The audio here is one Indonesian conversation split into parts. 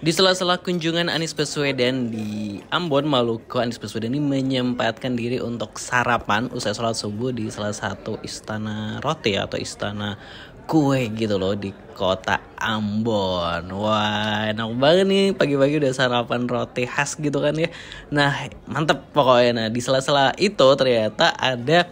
Di sela-sela kunjungan Anies Baswedan di Ambon, Maluku, Anies Baswedan ini menyempatkan diri untuk sarapan usai sholat subuh di salah satu istana roti atau istana kue gitu loh di kota Ambon. Wah, enak banget nih pagi-pagi udah sarapan roti khas gitu kan ya. Nah, mantep pokoknya. Nah, di sela-sela itu ternyata ada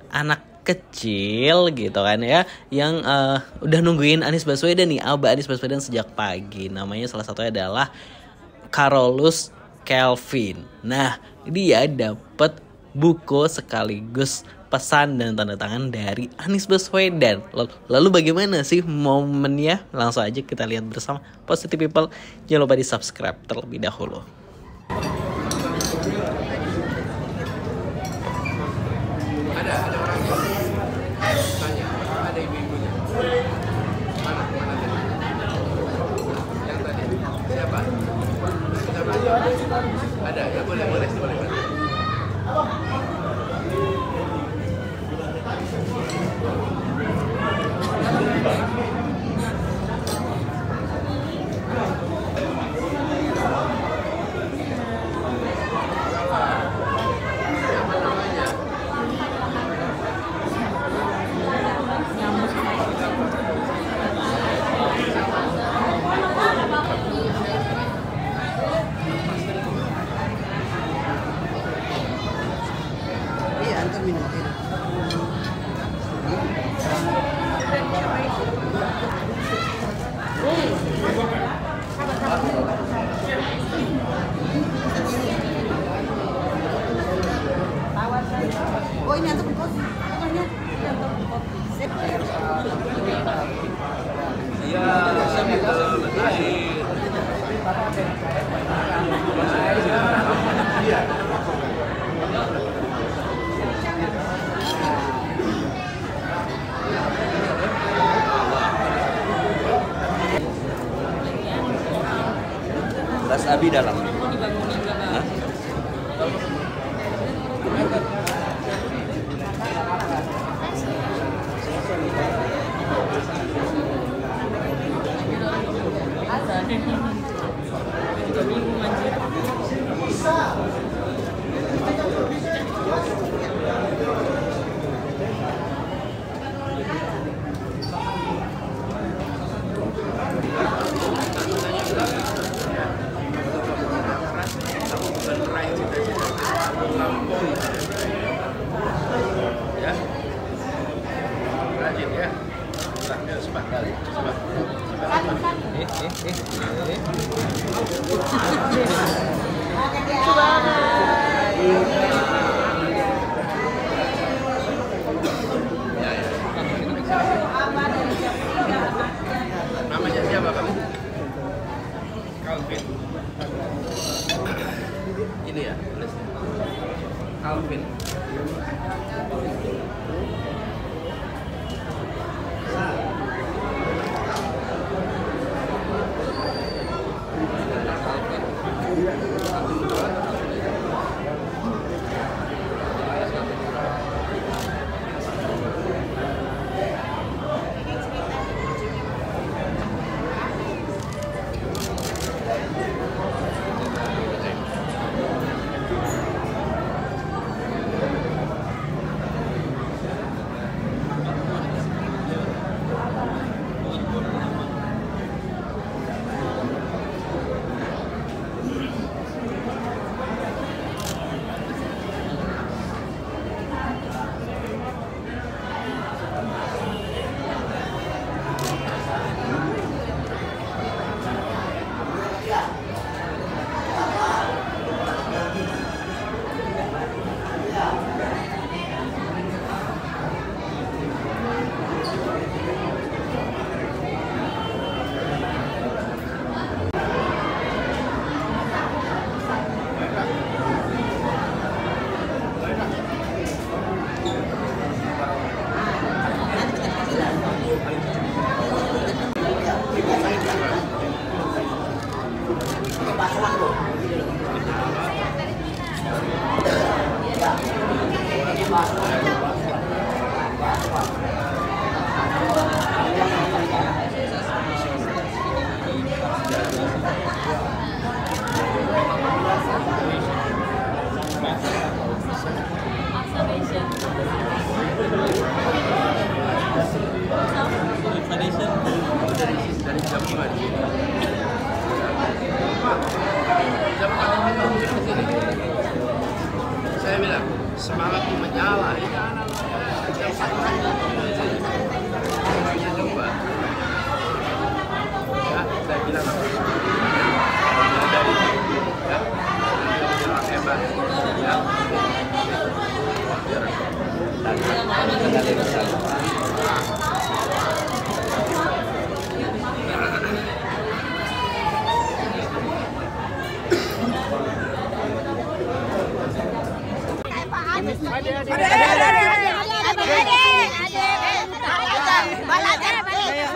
anak kecil gitu kan ya yang udah nungguin Anies Baswedan nih, Aba Anies Baswedan sejak pagi. Namanya salah satunya adalah Carolus Kelvin. Nah, dia dapat buku sekaligus pesan dan tanda tangan dari Anies Baswedan. Lalu bagaimana sih momennya? Langsung aja kita lihat bersama. Positive People, jangan lupa di subscribe terlebih dahulu. Ada orangnya. Tanya, ada ibu-ibunya. Mana tadi? Yang tadi. Siapa? Ada, ya boleh. Oh ini antar kopi, pokoknya antar kopi. Iya, Ras Abi dalam. Hah? Ya, rajin ya. Sebat kali. Namanya siapa kamu? Calvin. Ini ya, tulisnya. Calvin.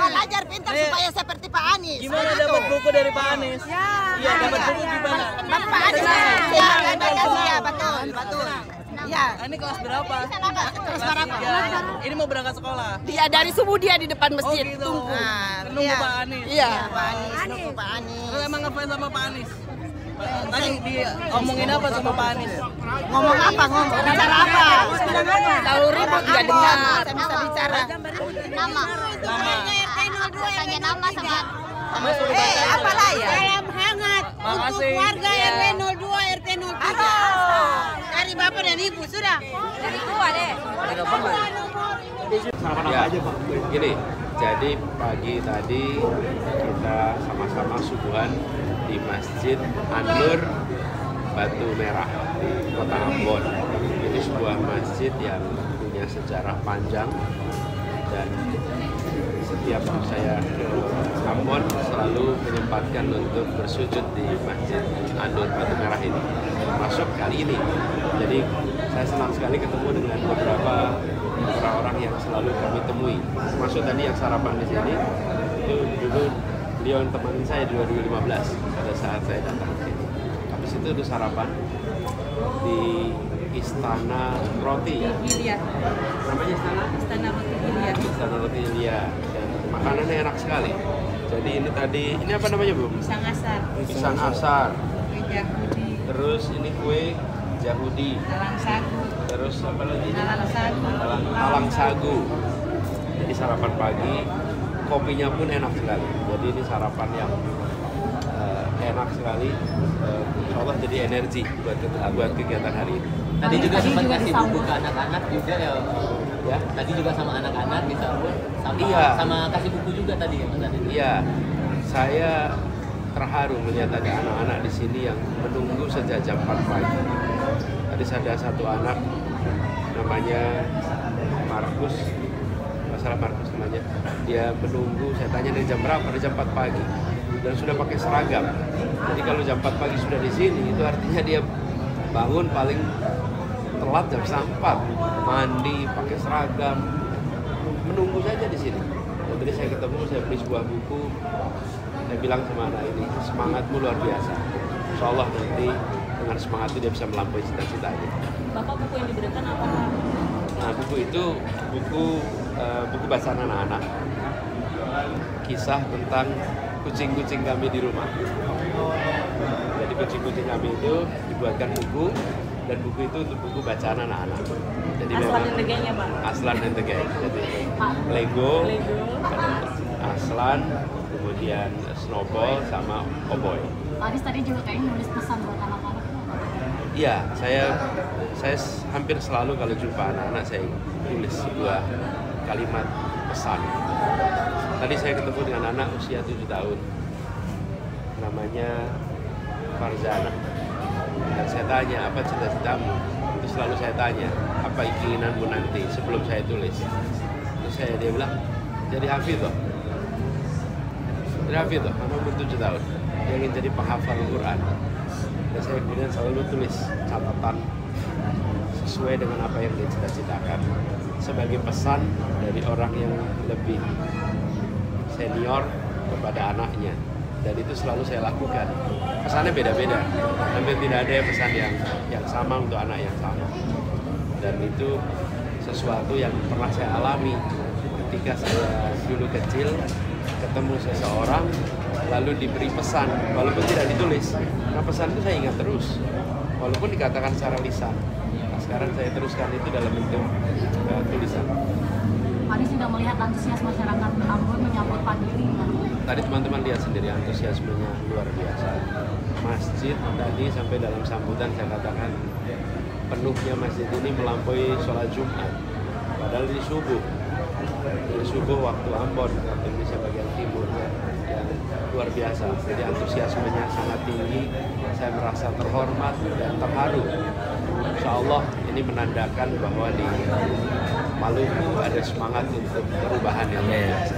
Belajar pintar supaya seperti Pak Anies. Gimana dapat buku dari Pak Anies? Iya, dapat buku gimana? Pak Anies. Ya, terima kasih ya, betul. Ya. Ini kelas berapa? Kelas berapa? Ini mau berangkat sekolah. Dia dari subuh dia di depan masjid. Oh, gitu. Tunggu. Nunggu Pak Anies. Iya, Pak Anies, nunggu Pak Anies. Lu emang ngefans sama Pak Anies? Tadi diomongin apa sama Pak Anies? Ngomong apa? Bicara apa? Kalau ribut nggak dengar. Saya bisa bicara. Nama. Tanya nama sama Apalah ya? salam hangat untuk Makasih. warga RW 02 RT 03. Dari Bapak dan Ibu sudah. Dari tua deh. Ya, gini, jadi pagi tadi kita sama-sama subuhan di Masjid An-Nur Batu Merah di Kota Ambon. Ini sebuah masjid yang punya sejarah panjang dan setiap saya ke Ambon selalu menyempatkan untuk bersujud di Masjid An-Nur Batu Merah ini, termasuk kali ini. Jadi saya senang sekali ketemu dengan beberapa orang yang selalu kami temui, termasuk tadi yang sarapan di sini. Itu dulu beliau yang teman saya di 2015 pada saat saya datang ke sini. Habis itu sarapan di Istana Roti ya. Iya. Namanya istana? Istana Roti Hilya. Istana Roti Hilya. Dan makanannya enak sekali. Jadi ini tadi, ini apa namanya Bu? Pisang asar. Pisang asar. Kue Yahudi. Terus ini kue Yahudi. Talang sagu. Terus apa lagi? Talang sagu. Talang sagu. Jadi sarapan pagi, kopinya pun enak sekali. Jadi ini sarapan yang enak sekali. Insya Allah jadi energi buat kegiatan hari ini. Tadi juga sempat kasih buku ke anak-anak juga ya. Ya. Tadi juga sama anak-anak disambut sama Iya. sama kasih buku juga tadi ya Mas Adi. Iya, saya terharu melihat ada anak-anak di sini yang menunggu sejak jam 4 pagi. Tadi ada satu anak namanya Markus, masalah Markus namanya. Dia menunggu, saya tanya dari jam berapa? Dari jam 4 pagi dan sudah pakai seragam. Jadi kalau jam 4 pagi sudah di sini, itu artinya dia bangun paling telat jam 4, mandi, pakai seragam, menunggu saja di sini. Dan tadi saya ketemu, saya beli sebuah buku, saya bilang sama anak ini, semangatmu luar biasa. Insya Allah nanti dengan semangat itu dia bisa melampaui cita-citanya. Bapak buku yang diberikan apa? Nah, buku itu buku bacaan anak-anak, kisah tentang kucing-kucing kami di rumah. Jadi kucing-kucing kami itu dibuatkan buku, dan buku itu untuk buku bacaan anak-anak. Jadi Aslan dan teganya Pak. Aslan dan Tegay. Jadi Lego, Aslan, kemudian Snowball sama Oboy. Pak Anies tadi juga kayaknya nulis pesan buat anak-anak. Iya, saya hampir selalu kalau jumpa anak-anak saya tulis sebuah kalimat pesan. Tadi saya ketemu dengan anak usia 7 tahun, namanya Farzana. Dan saya tanya, apa cita-citamu? Itu selalu saya tanya, apa keinginanmu nanti sebelum saya tulis. Terus dia bilang, jadi hafidh. Jadi hafidh, karena umur 7 tahun. Dia ingin jadi penghafal Al-Quran. Dan saya kemudian selalu tulis catatan sesuai dengan apa yang dia cita-citakan. Sebagai pesan dari orang yang lebih senior kepada anaknya. Dan itu selalu saya lakukan. Pesannya beda-beda, hampir tidak ada pesan yang sama untuk anak yang sama. Dan itu sesuatu yang pernah saya alami ketika saya dulu kecil, ketemu seseorang lalu diberi pesan, walaupun tidak ditulis. Nah, pesan itu saya ingat terus, walaupun dikatakan secara lisan. Nah, sekarang saya teruskan itu dalam bentuk tulisan. Pak Anies sudah melihat antusias masyarakat Ambon menyambut pagi ini. Tadi teman-teman lihat sendiri antusiasmenya luar biasa. Masjid tadi sampai dalam sambutan saya katakan penuhnya masjid ini melampaui sholat Jumat. Padahal di subuh waktu Ambon, waktu Indonesia bagian timur, yang luar biasa. Jadi antusiasmenya sangat tinggi. Saya merasa terhormat dan terharu. Insya Allah ini menandakan bahwa di Maluku ada semangat untuk perubahan yang luar biasa.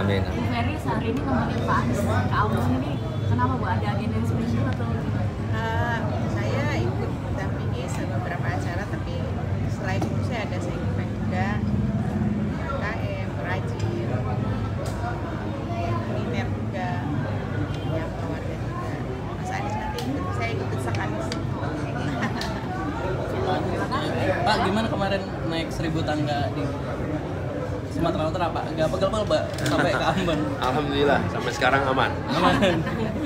Amin. Bu Ferry sehari ini memanggil Pak Anies ke Ambon ini, kenapa Bu? Ada agenda spesial atau? Saya ikut dampingi beberapa acara, tapi selain saya ikut desak Anies. Pak, gimana kemarin naik 1000 tangga di Sumatera Utara, Pak? Gak pegel-pegel, Pak, sampai ke Ambon? Alhamdulillah, sampai sekarang aman. Aman.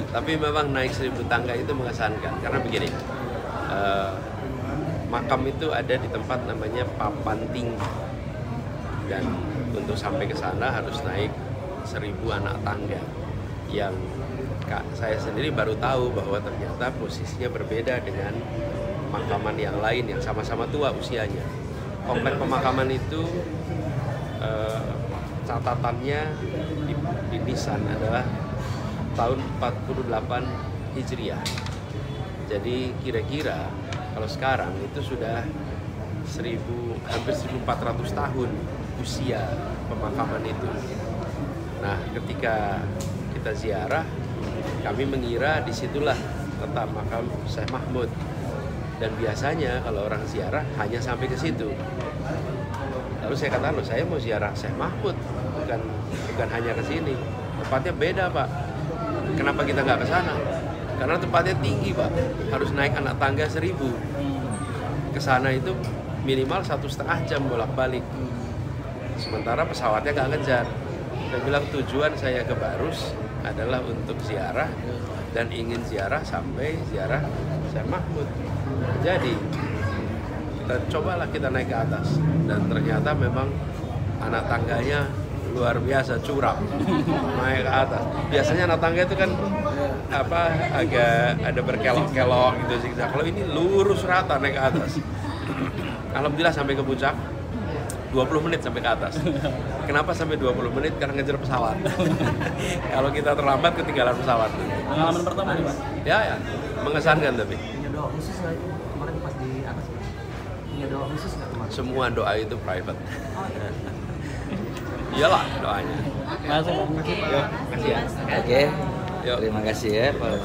Tapi memang naik 1000 tangga itu mengesankan, karena begini, makam itu ada di tempat namanya papan tinggi, dan untuk sampai ke sana harus naik 1000 anak tangga, yang saya sendiri baru tahu bahwa ternyata posisinya berbeda dengan pemakaman yang lain yang sama-sama tua usianya. Komplek pemakaman itu catatannya di nisan adalah tahun 48 Hijriah. Jadi kira-kira kalau sekarang itu sudah hampir 1400 tahun usia pemakaman itu. Nah, ketika kita ziarah, kami mengira disitulah letak makam Syekh Mahmud. Dan biasanya kalau orang ziarah hanya sampai ke situ. Lalu saya katakan, loh, saya mau ziarah Syekh Mahmud, bukan hanya ke sini. Tempatnya beda, Pak. Kenapa kita nggak ke sana? Karena tempatnya tinggi, Pak. Harus naik anak tangga 1000. Ke sana itu minimal 1,5 jam bolak-balik. Sementara pesawatnya nggak ngejar. Saya bilang tujuan saya ke Barus adalah untuk ziarah dan ingin ziarah sampai ziarah Syekh Mahmud. Jadi kita naik ke atas, dan ternyata memang anak tangganya luar biasa curam. Naik ke atas. Biasanya anak tangga itu kan agak ada berkelok-kelok gitu sih. Kalau ini lurus rata naik ke atas. Alhamdulillah sampai ke puncak 20 menit sampai ke atas. Kenapa sampai 20 menit? Karena ngejar pesawat. Kalau kita terlambat ketinggalan pesawat. Pengalaman pertama nih, Pak? Ya, mengesankan tapi. Punya doa khusus nggak kemarin pas di atas? Punya doa khusus nggak kemarin? Semua doa itu private. Iyalah doanya. Masuk. Yuk, kasih ya. Oke, Yuk. terima kasih ya Pak.